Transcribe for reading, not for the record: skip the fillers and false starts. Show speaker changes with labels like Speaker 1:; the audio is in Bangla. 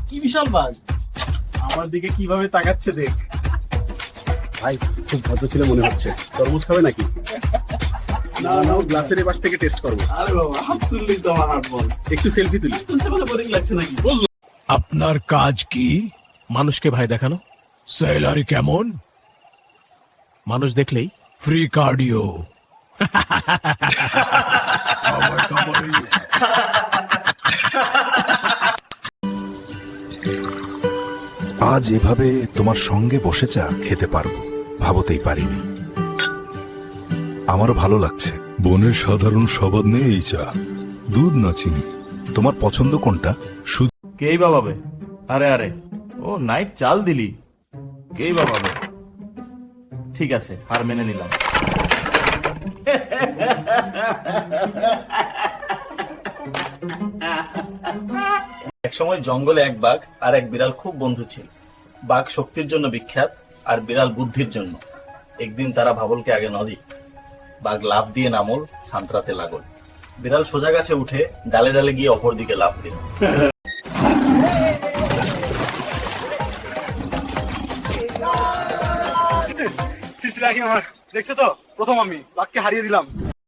Speaker 1: কি বিশাল বাঘ!
Speaker 2: আমার দিকে কিভাবে তাকাচ্ছে দেখ। ভাই খুব ভদ্র ছিল মনে হচ্ছে। তরমুজ খাবে নাকি? না না, গ্লাসের পাশ থেকে টেস্ট করবো।
Speaker 1: আরে বাবা, হাত তুললেই তো আমার হাত বল।
Speaker 2: একটু সেলফি তুলি।
Speaker 1: শুনছে বলে বোরিং লাগছে নাকি?
Speaker 3: আপনার কাজ কি? মানুষকে ভয় দেখানো। স্যালারি কেমন? মানুষ দেখলেই ফ্রি কার্ডিও।
Speaker 4: আজ এভাবে তোমার সঙ্গে বসে চা খেতে পারবো ভাবতেই পারিনি। আমারও ভালো লাগছে।
Speaker 5: বনের সাধারণ স্বাদ নেই এই চা, দুধ না চিনি।
Speaker 4: তোমার পছন্দ কোনটা?
Speaker 6: কেই বাবাবে? আরে আরে, ও নাইট চাল দিলি। কেই বাবাবে? ঠিক আছে, হার মেনে নিলাম।
Speaker 7: এক সময় জঙ্গলে এক বাঘ আর এক বিড়াল খুব বন্ধু ছিল। বাঘ শক্তির জন্য বিখ্যাত আর বিড়াল বুদ্ধির জন্য। একদিন তারা ভাবলকে আগে নদী, বাঘ লাফ দিয়ে নামল, সাঁতরাতে লাগল। বিড়াল সোজা গাছে উঠে ডালে ডালে গিয়ে অপর দিকে লাফ দিল।
Speaker 2: দেখছো তো, প্রথম আমি বাঘকে হারিয়ে দিলাম।